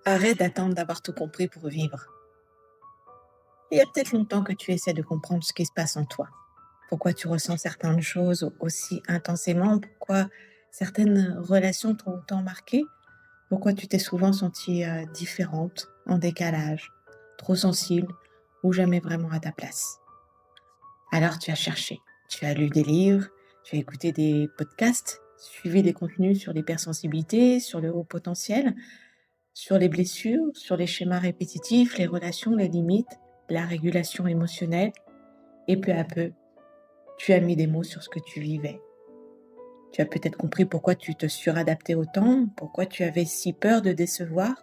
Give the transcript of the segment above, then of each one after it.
Arrête d'attendre d'avoir tout compris pour vivre. Il y a peut-être longtemps que tu essaies de comprendre ce qui se passe en toi. Pourquoi tu ressens certaines choses aussi intensément, pourquoi certaines relations t'ont autant marqué, pourquoi tu t'es souvent sentie différente, en décalage, trop sensible ou jamais vraiment à ta place. Alors tu as cherché, tu as lu des livres, tu as écouté des podcasts, suivi des contenus sur l'hypersensibilité, sur le haut potentiel, sur les blessures, sur les schémas répétitifs, les relations, les limites, la régulation émotionnelle, et peu à peu, tu as mis des mots sur ce que tu vivais. Tu as peut-être compris pourquoi tu te suradaptais autant, pourquoi tu avais si peur de décevoir,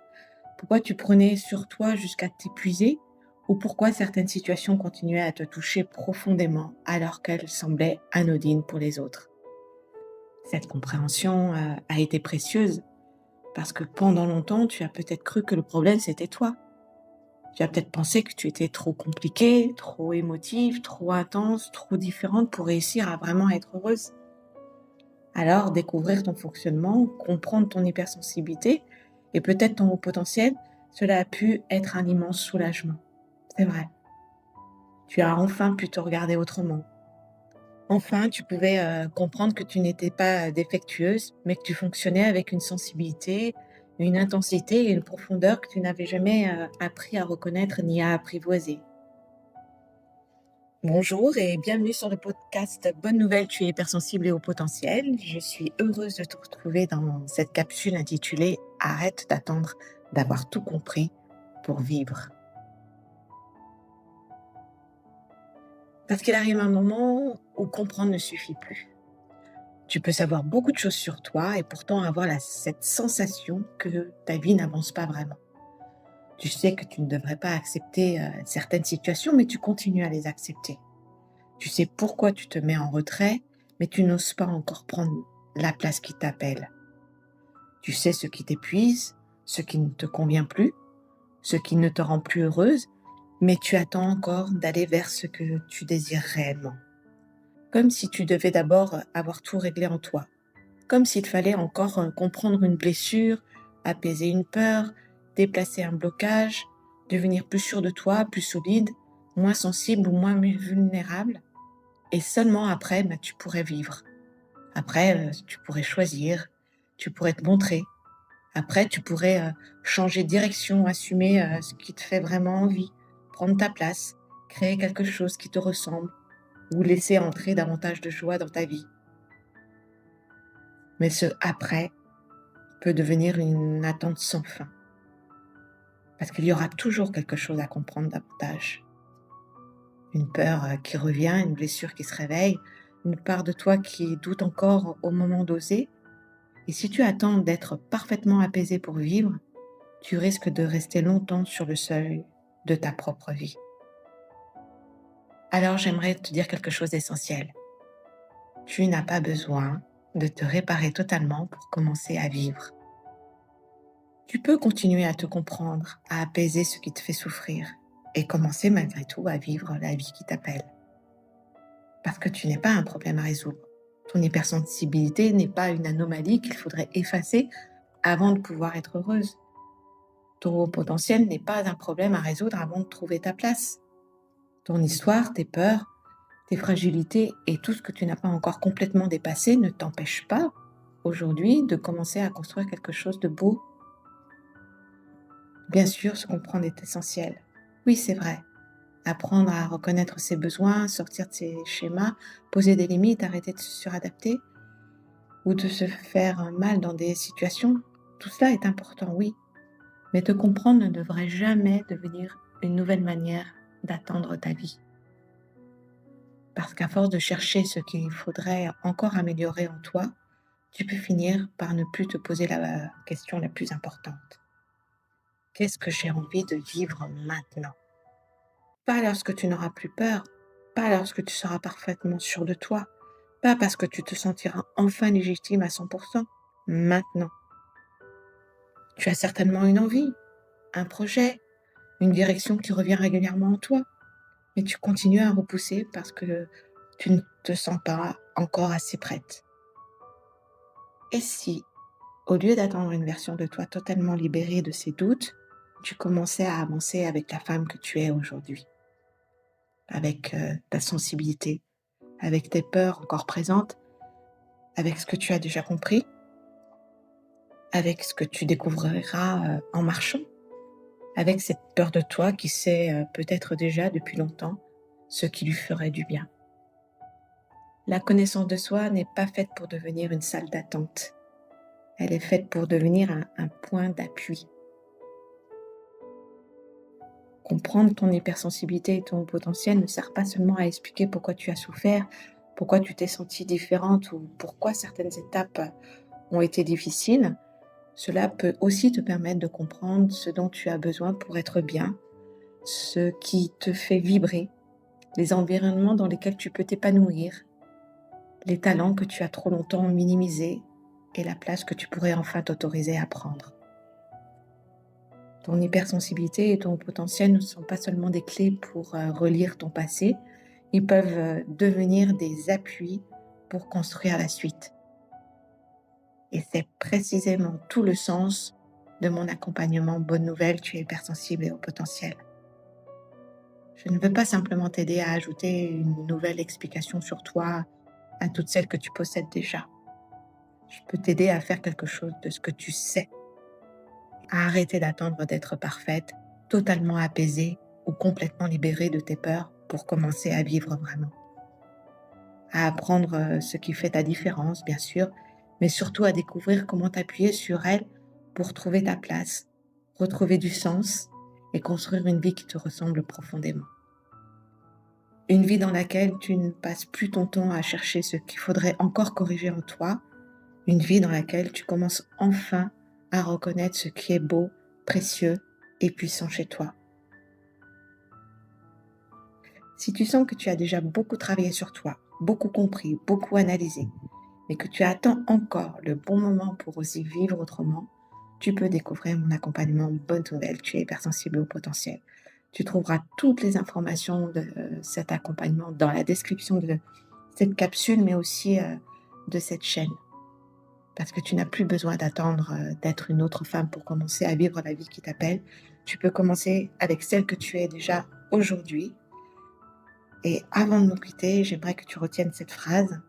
pourquoi tu prenais sur toi jusqu'à t'épuiser, ou pourquoi certaines situations continuaient à te toucher profondément alors qu'elles semblaient anodines pour les autres. Cette compréhension a été précieuse parce que pendant longtemps, tu as peut-être cru que le problème c'était toi. Tu as peut-être pensé que tu étais trop compliquée, trop émotive, trop intense, trop différente pour réussir à vraiment être heureuse. Alors, découvrir ton fonctionnement, comprendre ton hypersensibilité et peut-être ton haut potentiel, cela a pu être un immense soulagement. C'est vrai. Tu as enfin pu te regarder autrement. Enfin, tu pouvais comprendre que tu n'étais pas défectueuse, mais que tu fonctionnais avec une sensibilité, une intensité et une profondeur que tu n'avais jamais appris à reconnaître ni à apprivoiser. Bonjour et bienvenue sur le podcast Bonne nouvelle, tu es hypersensible et au potentiel. Je suis heureuse de te retrouver dans cette capsule intitulée Arrête d'attendre d'avoir tout compris pour vivre. Parce qu'il arrive un moment où comprendre ne suffit plus. Tu peux savoir beaucoup de choses sur toi et pourtant avoir cette sensation que ta vie n'avance pas vraiment. Tu sais que tu ne devrais pas accepter certaines situations, mais tu continues à les accepter. Tu sais pourquoi tu te mets en retrait, mais tu n'oses pas encore prendre la place qui t'appelle. Tu sais ce qui t'épuise, ce qui ne te convient plus, ce qui ne te rend plus heureuse, mais tu attends encore d'aller vers ce que tu désires réellement. Comme si tu devais d'abord avoir tout réglé en toi. Comme s'il fallait encore comprendre une blessure, apaiser une peur, déplacer un blocage, devenir plus sûr de toi, plus solide, moins sensible ou moins vulnérable. Et seulement après, tu pourrais vivre. Après, tu pourrais choisir, tu pourrais te montrer. Après, tu pourrais changer de direction, assumer ce qui te fait vraiment envie, prendre ta place, créer quelque chose qui te ressemble ou laisser entrer davantage de joie dans ta vie. Mais ce après peut devenir une attente sans fin. Parce qu'il y aura toujours quelque chose à comprendre davantage. Une peur qui revient, une blessure qui se réveille, une part de toi qui doute encore au moment d'oser. Et si tu attends d'être parfaitement apaisé pour vivre, tu risques de rester longtemps sur le seuil de ta propre vie. Alors j'aimerais te dire quelque chose d'essentiel. Tu n'as pas besoin de te réparer totalement pour commencer à vivre. Tu peux continuer à te comprendre, à apaiser ce qui te fait souffrir et commencer malgré tout à vivre la vie qui t'appelle. Parce que tu n'es pas un problème à résoudre. Ton hypersensibilité n'est pas une anomalie qu'il faudrait effacer avant de pouvoir être heureuse. Ton haut potentiel n'est pas un problème à résoudre avant de trouver ta place. Ton histoire, tes peurs, tes fragilités et tout ce que tu n'as pas encore complètement dépassé ne t'empêchent pas aujourd'hui de commencer à construire quelque chose de beau. Bien sûr, se comprendre est essentiel. Oui, c'est vrai. Apprendre à reconnaître ses besoins, sortir de ses schémas, poser des limites, arrêter de se suradapter ou de se faire mal dans des situations, tout cela est important, oui. Mais te comprendre ne devrait jamais devenir une nouvelle manière d'attendre ta vie. Parce qu'à force de chercher ce qu'il faudrait encore améliorer en toi, tu peux finir par ne plus te poser la question la plus importante. Qu'est-ce que j'ai envie de vivre maintenant? Pas lorsque tu n'auras plus peur, pas lorsque tu seras parfaitement sûr de toi, pas parce que tu te sentiras enfin légitime à 100%. Maintenant, tu as certainement une envie, un projet, une direction qui revient régulièrement en toi, mais tu continues à repousser parce que tu ne te sens pas encore assez prête. Et si, Au lieu d'attendre une version de toi totalement libérée de ses doutes, tu commençais à avancer avec la femme que tu es aujourd'hui, avec ta sensibilité, avec tes peurs encore présentes, avec ce que tu as déjà compris, avec ce que tu découvriras en marchant, avec cette peur de toi qui sait peut-être déjà depuis longtemps ce qui lui ferait du bien. La connaissance de soi n'est pas faite pour devenir une salle d'attente. Elle est faite pour devenir un point d'appui. Comprendre ton hypersensibilité et ton potentiel ne sert pas seulement à expliquer pourquoi tu as souffert, pourquoi tu t'es sentie différente ou pourquoi certaines étapes ont été difficiles. Cela peut aussi te permettre de comprendre ce dont tu as besoin pour être bien, ce qui te fait vibrer, les environnements dans lesquels tu peux t'épanouir, les talents que tu as trop longtemps minimisés et la place que tu pourrais enfin t'autoriser à prendre. Ton hypersensibilité et ton potentiel ne sont pas seulement des clés pour relire ton passé, ils peuvent devenir des appuis pour construire la suite. Et c'est précisément tout le sens de mon accompagnement Bonne Nouvelle, tu es hypersensible et au potentiel. Je ne veux pas simplement t'aider à ajouter une nouvelle explication sur toi à toutes celles que tu possèdes déjà. Je peux t'aider à faire quelque chose de ce que tu sais, à arrêter d'attendre d'être parfaite, totalement apaisée ou complètement libérée de tes peurs pour commencer à vivre vraiment. À apprendre ce qui fait ta différence, bien sûr, mais surtout à découvrir comment t'appuyer sur elle pour trouver ta place, retrouver du sens et construire une vie qui te ressemble profondément. Une vie dans laquelle tu ne passes plus ton temps à chercher ce qu'il faudrait encore corriger en toi, une vie dans laquelle tu commences enfin à reconnaître ce qui est beau, précieux et puissant chez toi. Si tu sens que tu as déjà beaucoup travaillé sur toi, beaucoup compris, beaucoup analysé, mais que tu attends encore le bon moment pour oser vivre autrement, tu peux découvrir mon accompagnement Bonne Nouvelle, tu es hypersensible au potentiel. Tu trouveras toutes les informations de cet accompagnement dans la description de cette capsule, mais aussi de cette chaîne. Parce que tu n'as plus besoin d'attendre d'être une autre femme pour commencer à vivre la vie qui t'appelle. Tu peux commencer avec celle que tu es déjà aujourd'hui. Et avant de nous quitter, j'aimerais que tu retiennes cette phrase.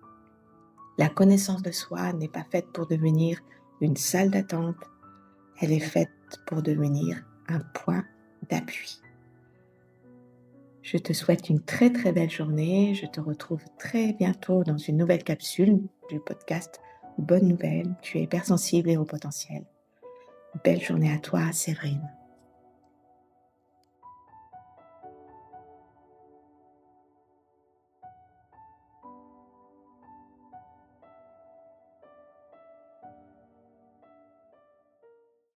La connaissance de soi n'est pas faite pour devenir une salle d'attente. Elle est faite pour devenir un point d'appui. Je te souhaite une très très belle journée. Je te retrouve très bientôt dans une nouvelle capsule du podcast Bonne Nouvelle, tu es hypersensible et au potentiel. Belle journée à toi, Séverine.